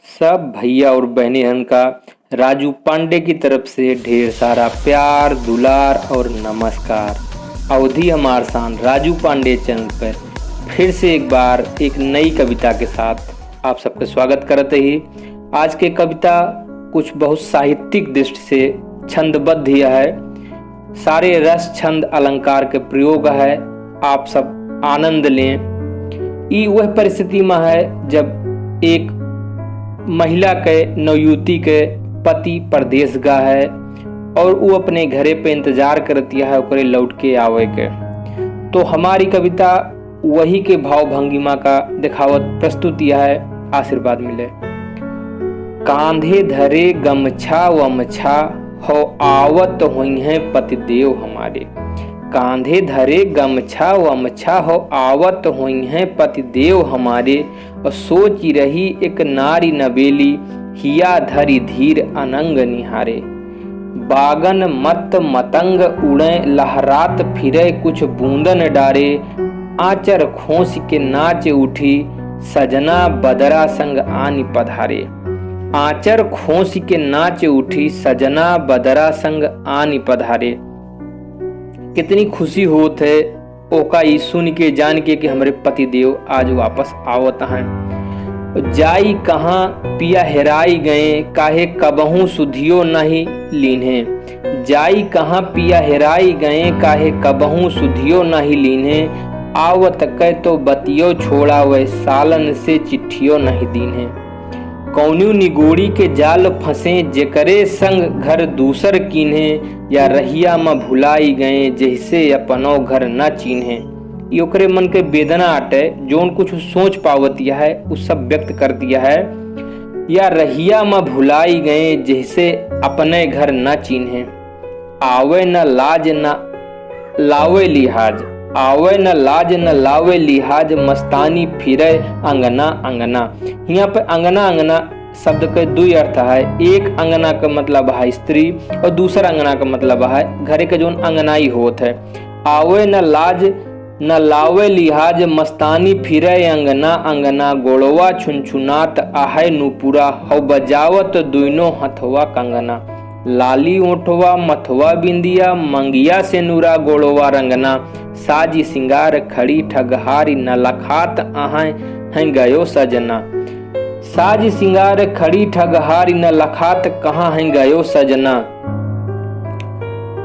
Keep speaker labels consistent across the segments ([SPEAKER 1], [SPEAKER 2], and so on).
[SPEAKER 1] सब भैया और बहनेहन का राजू पांडे की तरफ से ढेर सारा प्यार, दुलार और नमस्कार। अवधि हमार शान राजू पांडे चैनल पर फिर से एक बार एक नई कविता के साथ आप सबका स्वागत करते ही। आज के कविता कुछ बहुत साहित्यिक दृष्टि से छंदबद्ध है। सारे रस छंद अलंकार के प्रयोग है। आप सब आनंद लें। ये वह परिस्थिति में है जब एक महिला के नवयुवती के पति परदेश गा है और वो अपने घरे पे इंतजार करती है ओकरे लौट के आवे के। तो हमारी कविता वही के भाव भंगिमा का दिखावत प्रस्तुत यह है। आशीर्वाद मिले। कांधे धरे गमछा वमछा हो आवत हुई है पतिदेव हमारे। कांधे धरे गमछा वमछा हो आवत हुई है पतिदेव हमारे। और सोच रही एक नारी नवेली हिया धरी धीर अनंग निहारे। बागन मत मतंग उड़े लहरात फिरे कुछ बूंदन डारे। आचर खोस के नाच उठी सजना बदरा संग आनी पधारे। आचर खोस के नाच उठी सजना बदरा संग आनी पधारे। कितनी खुशी होत है ओका ई सुन के जान के कि हमारे पतिदेव आज वापस आवत हैं। जाई कहाँ पिया हेराई गए काहे कबहू सुधियो नहीं लीन्हे। जाई कहाँ पिया हेराई गए काहे कबहू सुधियो नहीं लीन्हे। आवत कह तो बतियो छोड़ा वह सालन से चिट्ठियो नहीं दीन्हे। कौन्यू निगोड़ी के जाल फंसे जेकरे संग घर दूसर कीन्हे। या रहिया में भुलाई गए जैसे अपनो घर न चीन्हे। ये ओकरे मन के वेदना आटे जोन कुछ सोच पावतिया है उस सब व्यक्त कर दिया है। या रहिया में भुलाई गए जैसे अपने घर न चीन्हे। आवे न लाज न लावे लिहाज। आवे न लाज न लावे लिहाज मस्तानी फिरे अंगना अंगना। यहाँ पे अंगना अंगना शब्द के दो अर्थ है। एक अंगना का मतलब है स्त्री और दूसरा अंगना का मतलब है घर के जोन अंगनाई होत है। आवे न लाज न लावे लिहाज मस्तानी फिरे अंगना अंगना। गोड़वा छुनछुनात आहे नुपुरा हो बजावत दुनो हथवा कंगना। लाली ओठवा मथवा बिंदिया मंगिया से नूरा गोड़वा रंगना। साजी सिंगार खड़ी ठगहारी न लखात आहें हैं गयो सजना। साज सिंगार खड़ी ठगहारी न लखात कहाँ हैं गयो सजना।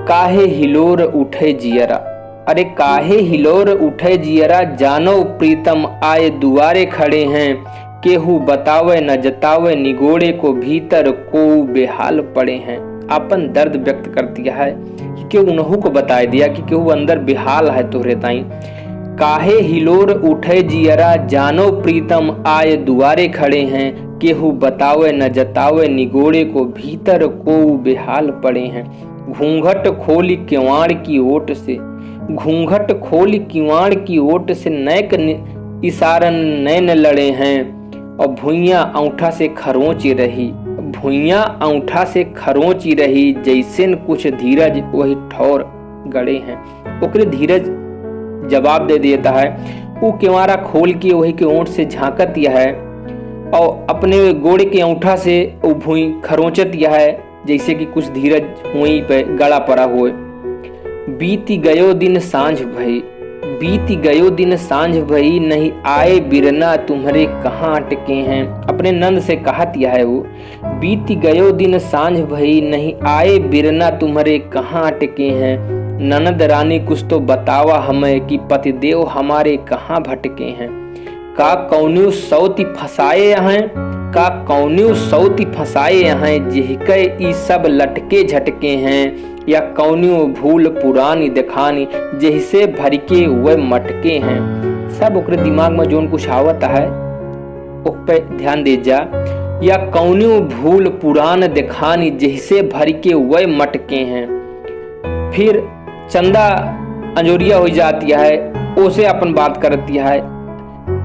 [SPEAKER 1] काहे हिलोर उठे जियरा। अरे काहे हिलोर उठे जियरा जानो प्रीतम आए दुआरे खड़े हैं। केहू बतावे न जतावे निगोड़े को भीतर को बेहाल पड़े हैं। अपन दर्द व्यक्त कर दिया है कि उन्हों को बता दिया कि केहू अंदर बेहाल है तोहरे ताई। काहे हिलोर उठे जियरा जानो प्रीतम आए दुआरे खड़े हैं। केहू बतावे न जतावे निगोड़े को भीतर को बेहाल पड़े हैं। घूंघट खोली किवाड़ की ओट से। घूंघट खोली किवाड़ की ओट से नैक इशारन नैन लड़े हैं। और भुइयां औंठा से खरोंच रही। भुइयां औंठा से खरोंच रही जैसे कुछ धीरज वही ठौर गड़े हैं। ओकरे धीरज जवाब दे देता है। वो किवाड़ा खोल के वही के ओंठ से झांकत यह है और अपने गोड़े के औंठा से वो भुई खरोंचत यह है जैसे कि कुछ धीरज हुई पे गड़ा पड़ा हुए। बीती गयो दिन सांझ भई। बीती गयो दिन सांझ भई नहीं आए बिरना तुम्हारे कहाँ अटके हैं। अपने नंद से कहत यह है वो। बीती गयो दिन सांझ भई नहीं आए बिरना तुम्हारे कहाँ अटके हैं। ननद रानी कुछ तो बतावा हमें कि पतिदेव हमारे कहाँ भटके हैं। का कौन्यू सौती फसाए हैं। का कौन्यू सौती फसाए हैं जिहके ई सब लटके झटके हैं। या कौन्यू भूल पुरानी दिखानी जैसे भर के वह मटके हैं। सब ओकरे दिमाग में जोन कुछ आवत है उस पे ध्यान दे जा। या कौन्यू भूल पुरान दिखानी जैसे भर के वह मटके हैं। फिर चंदा अंजोरिया हो जाती है उसे अपन बात करती है।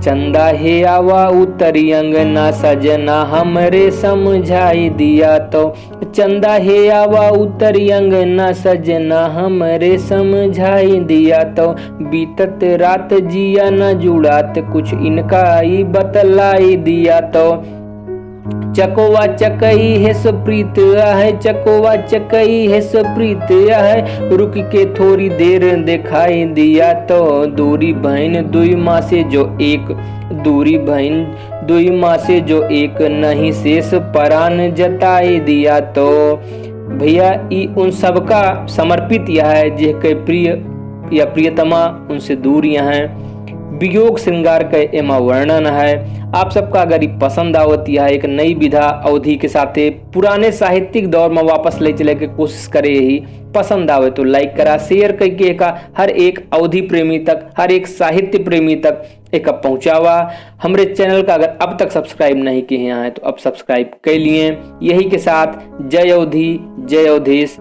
[SPEAKER 1] चंदा हे आवा उतरी अंगना सजना हमरे समझाई दिया तो। चंदा हे आवा उतरी अंगना सजना हमरे समझाई दिया तो। बीतत रात जिया न जुड़ात कुछ इनका ही बतलाई दिया तो। चकोवा चकई है सप्रीत है, चकोवा चकई है सप्रीत है, रुक के थोड़ी देर दिखाई दिया तो दूरी बहन दुई माँ से जो एक, दूरी बहन दुई माँ से जो एक, नहीं शेष परान जताई दिया तो। भैया ई उन सबका समर्पित यह है जिसके प्रिय या प्रियतमा उनसे दूर हैं। वियोग श्रृंगार का एमा वर्णन है। आप सबका अगर पसंद आवत यह एक नई विधा अवधि के साथ पुराने साहित्यिक दौर में वापस ले चले के कोशिश करे, ही पसंद आवे तो लाइक करा, शेयर करके का हर एक अवधि प्रेमी तक, हर एक साहित्य प्रेमी तक एक पहुंचावा। हमारे चैनल का अगर अब तक सब्सक्राइब नहीं किए हैं तो अब सब्सक्राइब कर लिए। यही के साथ जय अवधि, जय अवधेश।